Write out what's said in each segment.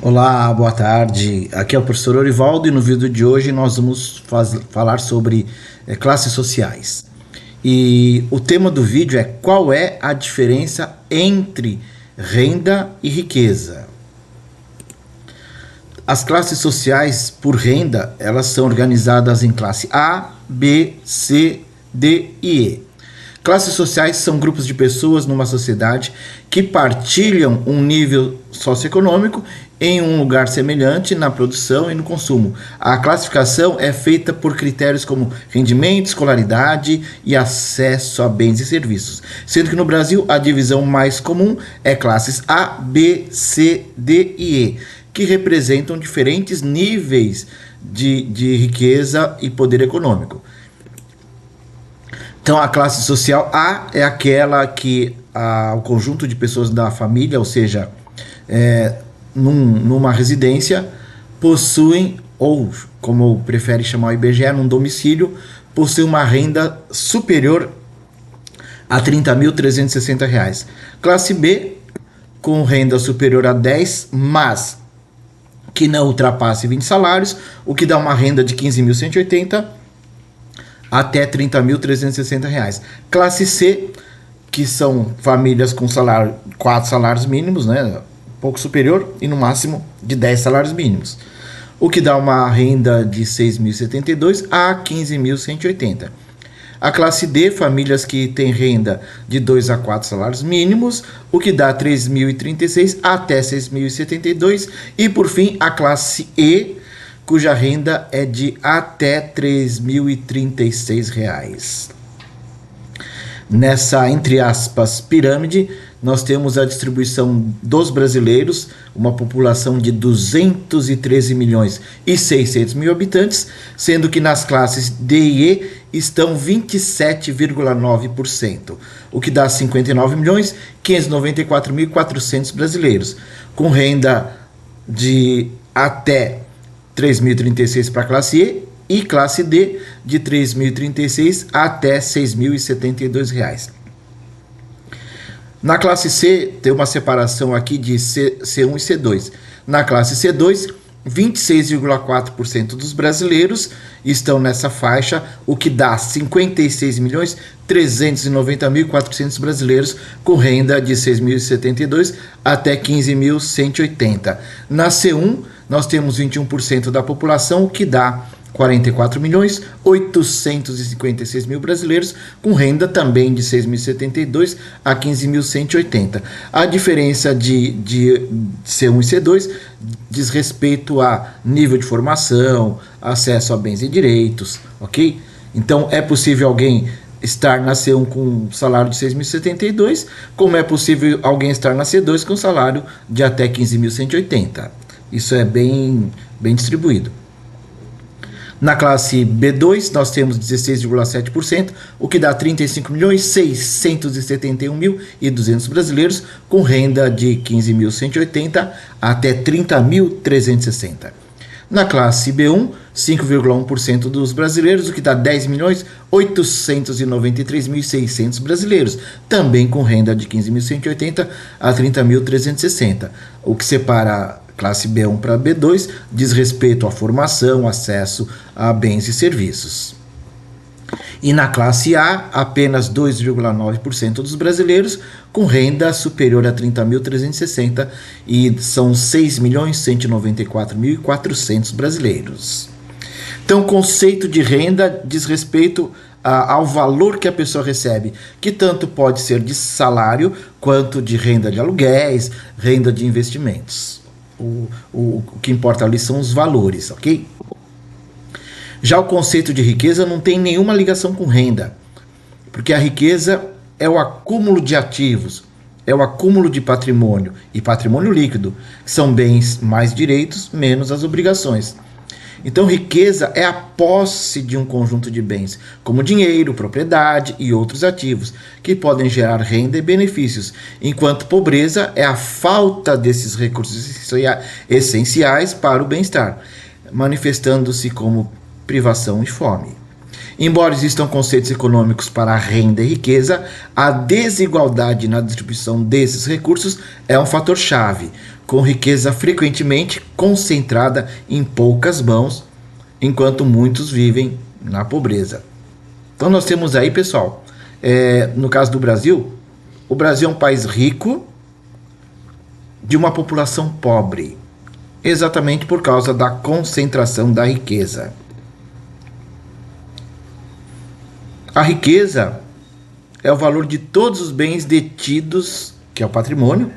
Olá, boa tarde. Aqui é o professor Orivaldo e no vídeo de hoje nós vamos falar sobre classes sociais. E o tema do vídeo é qual é a diferença entre renda e riqueza. As classes sociais por renda, elas são organizadas em classe A, B, C, D e E. Classes sociais são grupos de pessoas numa sociedade que partilham um nível socioeconômico em um lugar semelhante na produção e no consumo. A classificação é feita por critérios como rendimento, escolaridade e acesso a bens e serviços, sendo que no Brasil a divisão mais comum é classes A, B, C, D e E, que representam diferentes níveis de riqueza e poder econômico. Então, a classe social A é aquela que o conjunto de pessoas da família, ou seja, numa residência, possuem, ou como prefere chamar o IBGE, num domicílio, possuem uma renda superior a R$ 30.360. Classe B, com renda superior a 10, mas que não ultrapasse 20 salários, o que dá uma renda de R$ 15.180 até R$ 30.360. Classe C, que são famílias com 4 salários mínimos, né, pouco superior, e no máximo de 10 salários mínimos, o que dá uma renda de R$ 6.072 a R$ 15.180. A classe D, famílias que têm renda de 2 a 4 salários mínimos, o que dá R$ 3.036 até R$ 6.072. E por fim, a classe E, cuja renda é de até R$ 3.036. Nessa, entre aspas, pirâmide, nós temos a distribuição dos brasileiros, uma população de 213.600.000 habitantes, sendo que nas classes D e E estão 27,9%, o que dá 59.594.400 brasileiros, com renda de até 3.036 para a classe E classe D de 3.036 até R$ 6.072. Na classe C tem uma separação aqui de C1 e C2. Na classe C2, 26,4% dos brasileiros estão nessa faixa, o que dá 56.390.400 brasileiros com renda de 6.072 até 15.180. Na C1, nós temos 21% da população, o que dá 44.856.000 brasileiros com renda também de 6.072 a 15.180. A diferença de C1 e C2 diz respeito a nível de formação, acesso a bens e direitos, ok? Então é possível alguém estar na C1 com um salário de 6.072, como é possível alguém estar na C2 com um salário de até 15.180. Isso é bem distribuído. Na classe B2, nós temos 16,7%, o que dá 35.671.200 brasileiros, com renda de 15.180 até 30.360. Na classe B1, 5,1% dos brasileiros, o que dá 10.893.600 brasileiros, também com renda de 15.180 a 30.360. O que separa classe B1 para B2 diz respeito à formação, acesso a bens e serviços. E na classe A, apenas 2,9% dos brasileiros com renda superior a 30.360 e são 6.194.400 brasileiros. Então, o conceito de renda diz respeito ao valor que a pessoa recebe, que tanto pode ser de salário quanto de renda de aluguéis, renda de investimentos. O que importa ali são os valores, ok? Já o conceito de riqueza não tem nenhuma ligação com renda, porque a riqueza é o acúmulo de ativos, é o acúmulo de patrimônio e patrimônio líquido, que são bens mais direitos menos as obrigações. Então, riqueza é a posse de um conjunto de bens, como dinheiro, propriedade e outros ativos, que podem gerar renda e benefícios, enquanto pobreza é a falta desses recursos essenciais para o bem-estar, manifestando-se como privação e fome. Embora existam conceitos econômicos para a renda e riqueza, a desigualdade na distribuição desses recursos é um fator-chave, com riqueza frequentemente concentrada em poucas mãos, enquanto muitos vivem na pobreza. Então nós temos aí, pessoal, no caso do Brasil, o Brasil é um país rico de uma população pobre, exatamente por causa da concentração da riqueza. A riqueza é o valor de todos os bens detidos, que é o patrimônio,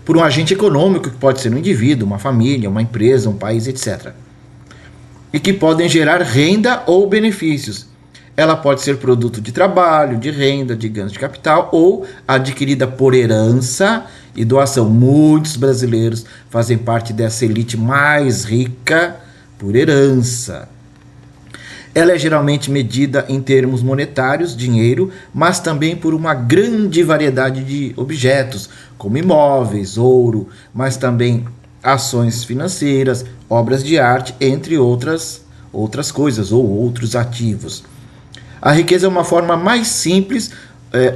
por um agente econômico, que pode ser um indivíduo, uma família, uma empresa, um país, etc. E que podem gerar renda ou benefícios. Ela pode ser produto de trabalho, de renda, de ganhos de capital ou adquirida por herança e doação. Muitos brasileiros fazem parte dessa elite mais rica por herança. Ela é geralmente medida em termos monetários, dinheiro, mas também por uma grande variedade de objetos, como imóveis, ouro, mas também ações financeiras, obras de arte, entre outras coisas ou outros ativos. A riqueza é uma forma mais simples,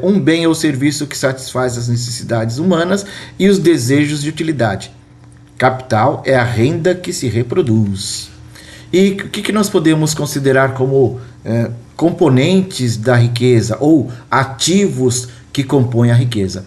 um bem ou serviço que satisfaz as necessidades humanas e os desejos de utilidade. Capital é a renda que se reproduz. E o que nós podemos considerar como componentes da riqueza ou ativos que compõem a riqueza?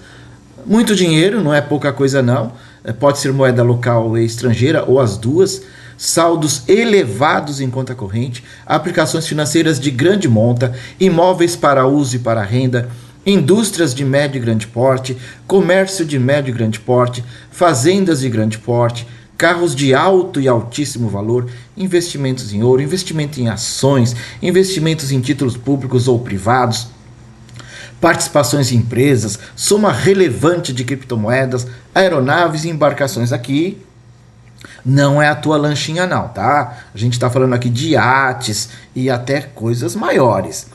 Muito dinheiro, não é pouca coisa não, pode ser moeda local e estrangeira ou as duas, saldos elevados em conta corrente, aplicações financeiras de grande monta, imóveis para uso e para renda, indústrias de médio e grande porte, comércio de médio e grande porte, fazendas de grande porte, carros de alto e altíssimo valor, investimentos em ouro, investimento em ações, investimentos em títulos públicos ou privados, participações em empresas, soma relevante de criptomoedas, aeronaves e embarcações. Aqui não é a tua lanchinha não, tá? A gente está falando aqui de iates e até coisas maiores.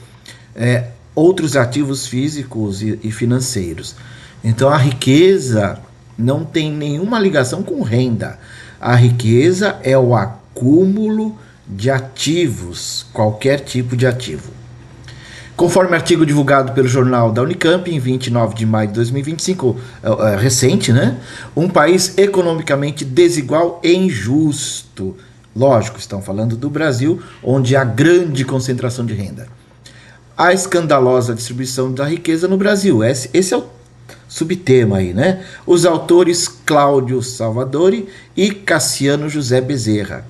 Outros ativos físicos e financeiros. Então a riqueza não tem nenhuma ligação com renda. A riqueza é o acúmulo de ativos, qualquer tipo de ativo. Conforme artigo divulgado pelo jornal da Unicamp em 29 de maio de 2025, recente, né? Um país economicamente desigual e injusto. Lógico, estão falando do Brasil, onde há grande concentração de renda. A escandalosa distribuição da riqueza no Brasil. Esse é o subtema aí, né? Os autores Cláudio Salvadori e Cassiano José Bezerra.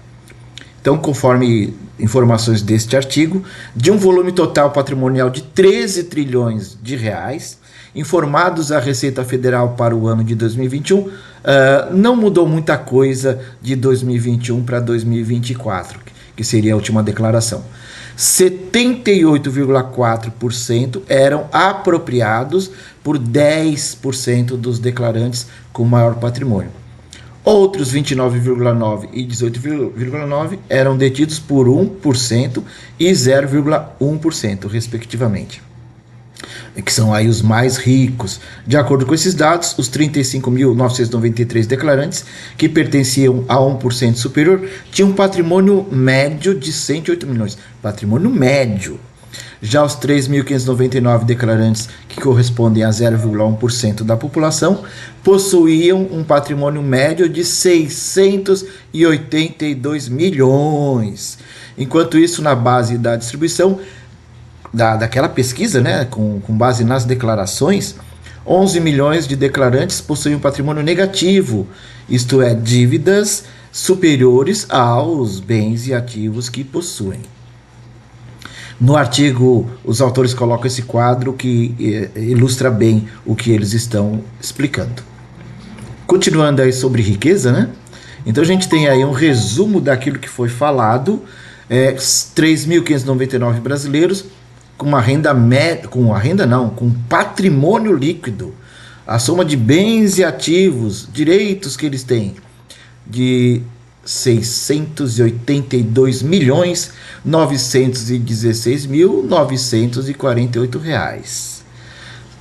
Então, conforme informações deste artigo, de um volume total patrimonial de 13 trilhões de reais, informados à Receita Federal para o ano de 2021, não mudou muita coisa de 2021 para 2024, que seria a última declaração. 78,4% eram apropriados por 10% dos declarantes com maior patrimônio. Outros 29,9% e 18,9% eram detidos por 1% e 0,1%, respectivamente, que são aí os mais ricos. De acordo com esses dados, os 35.993 declarantes que pertenciam a 1% superior tinham um patrimônio médio de 108 milhões. Patrimônio médio. Já os 3.599 declarantes, que correspondem a 0,1% da população, possuíam um patrimônio médio de 682 milhões. Enquanto isso, na base da distribuição daquela pesquisa, né, com base nas declarações, 11 milhões de declarantes possuem um patrimônio negativo, isto é, dívidas superiores aos bens e ativos que possuem. No artigo, os autores colocam esse quadro que ilustra bem o que eles estão explicando. Continuando aí sobre riqueza, né? Então a gente tem aí um resumo daquilo que foi falado. 3.599 brasileiros com uma renda média, com patrimônio líquido, a soma de bens e ativos, direitos que eles têm, de 682.916.948 reais.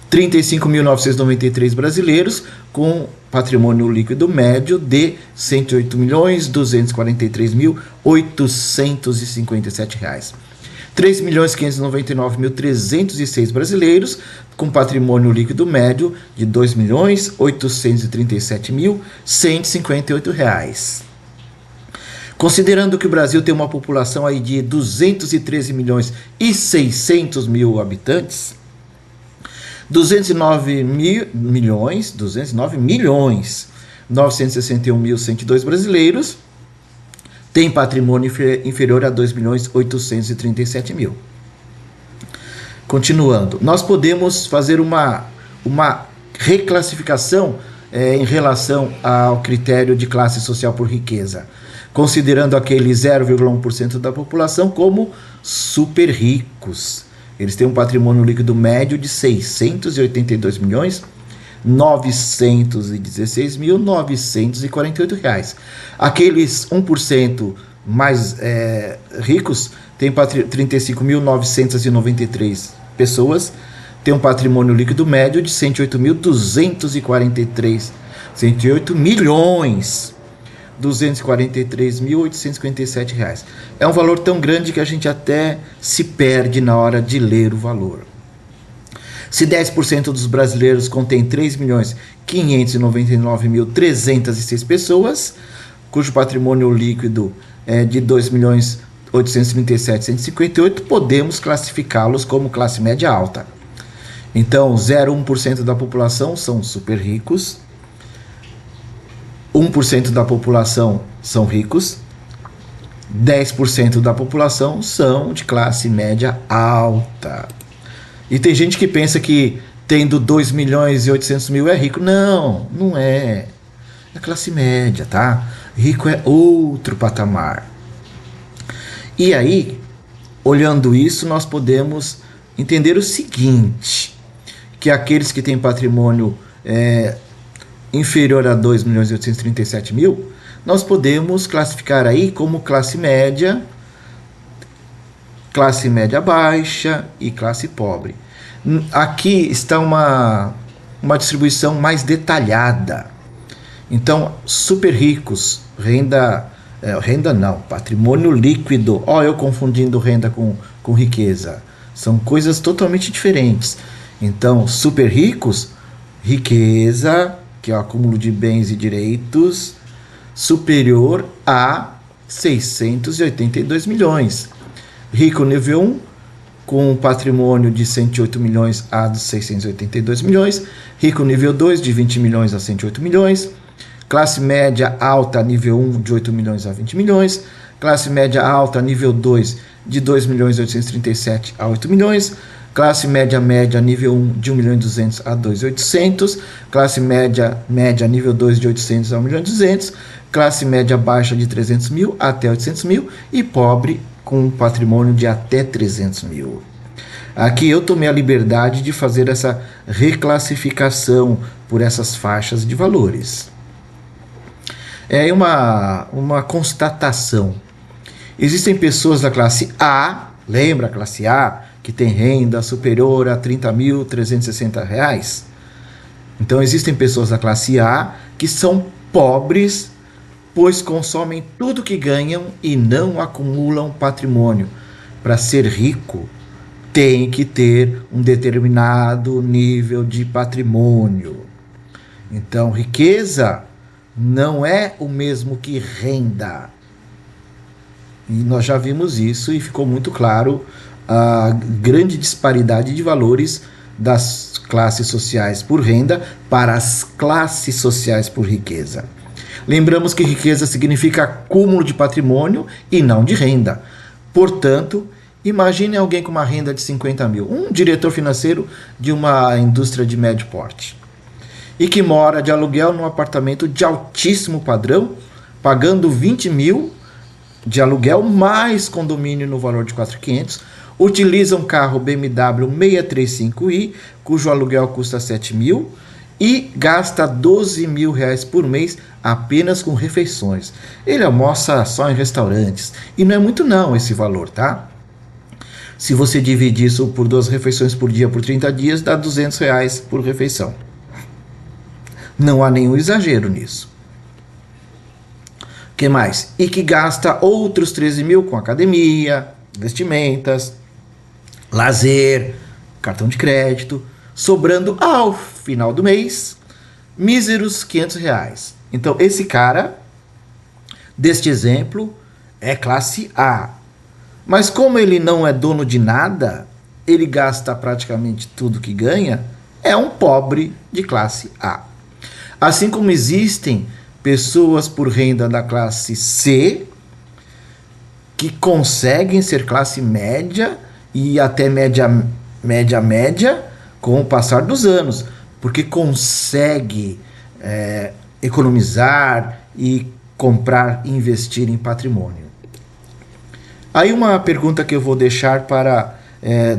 35.993 brasileiros com patrimônio líquido médio de 108.243.857 reais. 3.599.306 brasileiros, com patrimônio líquido médio de R$ 2.837.158. Considerando que o Brasil tem uma população aí de 213.600.000 habitantes, 209.961.102 brasileiros têm patrimônio inferior a 2.837.000. Continuando, nós podemos fazer uma reclassificação em relação ao critério de classe social por riqueza, considerando aqueles 0,1% da população como super ricos. Eles têm um patrimônio líquido médio de R$ 682.916.948. Aqueles 1% mais ricos têm 35.993 pessoas, têm um patrimônio líquido médio de 108 milhões 243.857 reais. É um valor tão grande que a gente até se perde na hora de ler o valor. Se 10% dos brasileiros contém 3.599.306 pessoas, cujo patrimônio líquido é de 2.837.158, podemos classificá-los como classe média alta. Então, 0,1% da população são super ricos, 1% da população são ricos, 10% da população são de classe média alta. E tem gente que pensa que tendo 2.800.000 é rico. Não, não é. É classe média, tá? Rico é outro patamar. E aí, olhando isso, nós podemos entender o seguinte, que aqueles que têm patrimônio inferior a 2.837.000, nós podemos classificar aí como classe média baixa e classe pobre. Aqui está uma distribuição mais detalhada. Então, super ricos, patrimônio líquido. Eu confundindo renda com riqueza. São coisas totalmente diferentes. Então, super ricos, riqueza, que é o acúmulo de bens e direitos, superior a 682 milhões. Rico nível 1, com um patrimônio de 108 milhões a 682 milhões. Rico nível 2, de 20 milhões a 108 milhões. Classe média alta nível 1, de 8 milhões a 20 milhões. Classe média alta nível 2, de 2.837 a 8 milhões. Classe média nível 1, de 1.200.000 a 2.800.000. Classe média nível 2, de 800 a 1.200.000. Classe média baixa de 300.000 até 800.000. E pobre com patrimônio de até 300.000. Aqui eu tomei a liberdade de fazer essa reclassificação por essas faixas de valores. É uma constatação. Existem pessoas da classe A, lembra a classe A, que tem renda superior a R$ 30.360. Então, existem pessoas da classe A que são pobres, pois consomem tudo que ganham e não acumulam patrimônio. Para ser rico, tem que ter um determinado nível de patrimônio. Então, riqueza não é o mesmo que renda. E nós já vimos isso e ficou muito claro a grande disparidade de valores das classes sociais por renda para as classes sociais por riqueza. Lembramos que riqueza significa acúmulo de patrimônio e não de renda. Portanto, imagine alguém com uma renda de 50 mil, um diretor financeiro de uma indústria de médio porte, e que mora de aluguel num apartamento de altíssimo padrão, pagando 20 mil de aluguel, mais condomínio no valor de 4.500, utiliza um carro BMW 635i, cujo aluguel custa 7 mil, e gasta 12 mil reais por mês apenas com refeições. Ele almoça só em restaurantes, e não é muito não esse valor, tá? Se você dividir isso por 2 refeições por dia por 30 dias, dá 200 reais por refeição. Não há nenhum exagero nisso. O que mais? E que gasta outros 13 mil com academia, vestimentas, lazer, cartão de crédito, sobrando ao final do mês míseros R$ 500. Então esse cara, deste exemplo, é classe A. Mas como ele não é dono de nada, ele gasta praticamente tudo que ganha, é um pobre de classe A. Assim como existem pessoas por renda da classe C que conseguem ser classe média e até média com o passar dos anos, porque consegue economizar e comprar e investir em patrimônio. Aí uma pergunta que eu vou deixar para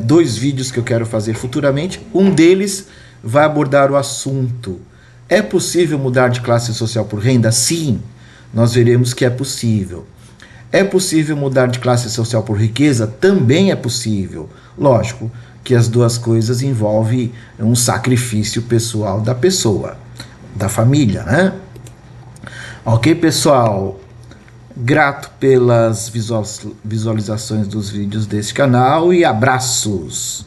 2 vídeos que eu quero fazer futuramente. Um deles vai abordar o assunto: é possível mudar de classe social por renda? Sim, nós veremos que é possível. É possível mudar de classe social por riqueza? Também é possível. Lógico que as duas coisas envolvem um sacrifício pessoal da pessoa, da família, né? Ok, pessoal? Grato pelas visualizações dos vídeos deste canal e abraços!